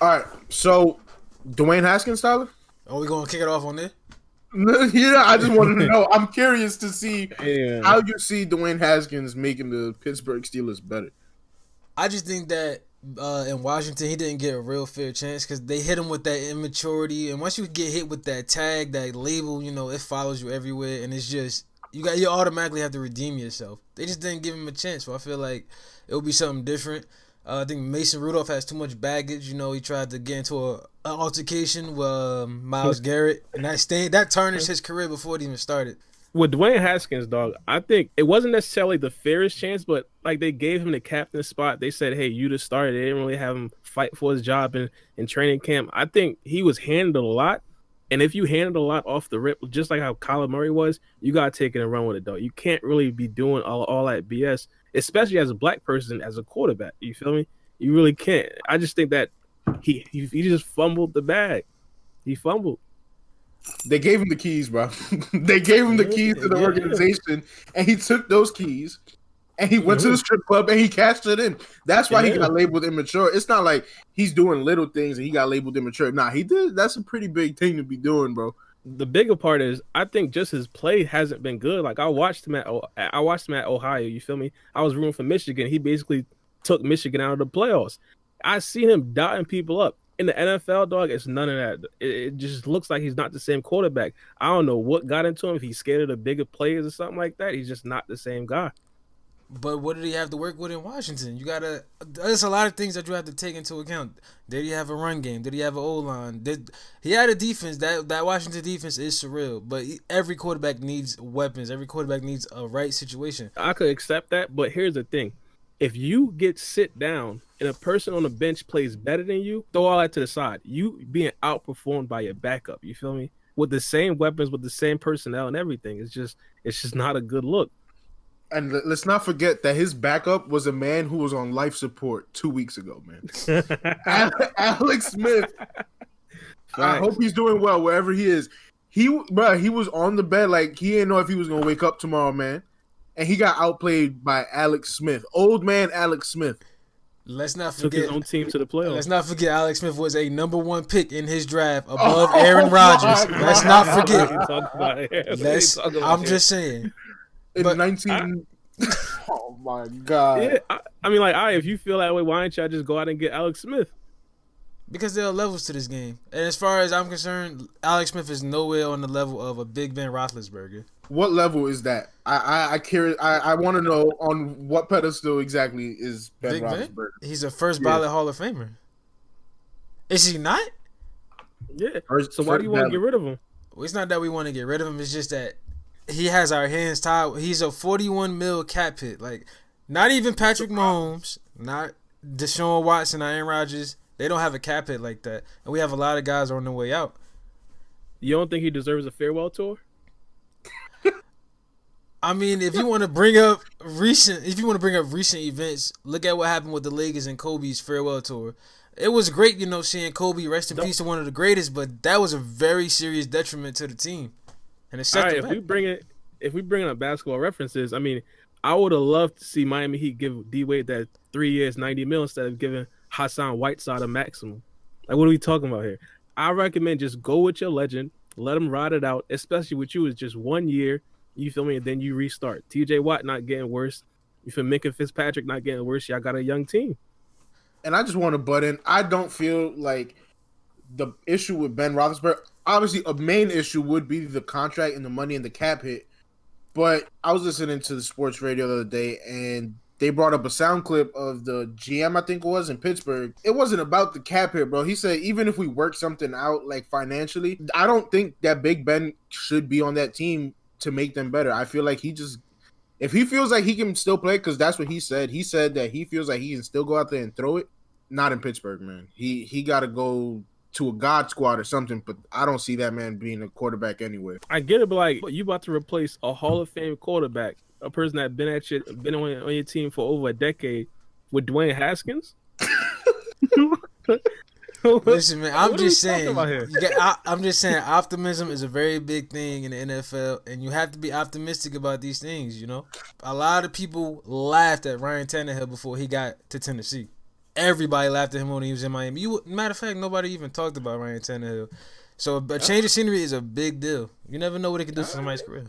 All right, so Dwayne Haskins, Tyler. Are we gonna kick it off on this? Yeah, I just wanted to know. I'm curious to see Yeah. how you see Dwayne Haskins making the Pittsburgh Steelers better. I just think that in Washington he didn't get a real fair chance because they hit him with that immaturity, and once you get hit with that tag, that label, it follows you everywhere, and it's just you automatically have to redeem yourself. They just didn't give him a chance, so I feel like it would be something different. I think Mason Rudolph has too much baggage. He tried to get into an altercation with Myles Garrett, and that tarnished his career before it even started. With Dwayne Haskins, dog, I think it wasn't necessarily the fairest chance, but like they gave him the captain spot. They said, "Hey, you just started." They didn't really have him fight for his job in training camp. I think he was handed a lot, and if you handed a lot off the rip, just like how Kyler Murray was, you gotta take it and run with it, though. You can't really be doing all that BS, especially as a black person as a quarterback. You feel me? You really can't. I just think that he just fumbled the bag. He fumbled. They gave him the keys, bro. They gave him the keys to the organization, and he took those keys, and he went to the strip club, and he cashed it in. That's why he got labeled immature. It's not like he's doing little things, and he got labeled immature. Nah, he did. That's a pretty big thing to be doing, bro. The bigger part is I think just his play hasn't been good. Like I watched him at Ohio. You feel me? I was rooting for Michigan. He basically took Michigan out of the playoffs. I seen him dotting people up. In the NFL, dog, it's none of that. It just looks like he's not the same quarterback. I don't know what got into him. If he's scared of the bigger players or something like that, he's just not the same guy. But what did he have to work with in Washington? There's a lot of things that you have to take into account. Did he have a run game? Did he have an O-line? He had a defense? That Washington defense is surreal. But every quarterback needs weapons. Every quarterback needs a right situation. I could accept that, but here's the thing. If you get sit down and a person on the bench plays better than you, throw all that to the side. You being outperformed by your backup, you feel me? With the same weapons, with the same personnel and everything. It's just not a good look. And let's not forget that his backup was a man who was on life support 2 weeks ago, man. Alex Smith. I hope he's doing well wherever he is. He was on the bed like he didn't know if he was going to wake up tomorrow, man. And he got outplayed by Alex Smith. Old man Alex Smith. Let's not forget. Took his own team to the playoffs. Let's not forget Alex Smith was a number 1 pick in his draft above Aaron Rodgers. Let's not forget. I'm just saying. In 19... oh, my God. Yeah, if you feel that way, why don't y'all just go out and get Alex Smith? Because there are levels to this game. And as far as I'm concerned, Alex Smith is nowhere on the level of a Big Ben Roethlisberger. What level is that? I want to know on what pedestal exactly is Ben Roethlisberger. He's a first ballot Hall of Famer. Is he not? Yeah. So why do you want to get rid of him? Well, it's not that we want to get rid of him. It's just that he has our hands tied. He's a $41 million cap hit. Like, not even Patrick Mahomes, not Deshaun Watson, Aaron Rodgers. They don't have a cap hit like that. And we have a lot of guys on their way out. You don't think he deserves a farewell tour? I mean, if you want to bring up recent events, look at what happened with the Lakers and Kobe's farewell tour. It was great, seeing Kobe rest in peace to one of the greatest, but that was a very serious detriment to the team. And it's if we bring up basketball references, I mean, I would have loved to see Miami Heat give D Wade that 3 years, $90 million instead of giving Hassan Whiteside a maximum. Like, what are we talking about here? I recommend just go with your legend, let him ride it out, especially with you. It's just 1 year. You feel me? And then you restart. TJ Watt not getting worse. You feel Minka Fitzpatrick not getting worse. Y'all got a young team. And I just want to butt in. I don't feel like the issue with Ben Roethlisberger, obviously a main issue would be the contract and the money and the cap hit. But I was listening to the sports radio the other day, and they brought up a sound clip of the GM, I think it was, in Pittsburgh. It wasn't about the cap hit, bro. He said even if we work something out, like financially, I don't think that Big Ben should be on that team to make them better. I feel like if he feels like he can still play, because that's what he said. He said that he feels like he can still go out there and throw it. Not in Pittsburgh, man. He got to go to a God squad or something, but I don't see that man being a quarterback anywhere. I get it, but like, you about to replace a Hall of Fame quarterback, a person that been on your team for over a decade, with Dwayne Haskins? Listen, man, I'm just saying optimism is a very big thing in the NFL, and you have to be optimistic about these things, A lot of people laughed at Ryan Tannehill before he got to Tennessee. everybody laughed at him when he was in Miami. Matter of fact, nobody even talked about Ryan Tannehill. So a change of scenery is a big deal. You never know what it can do for somebody's career.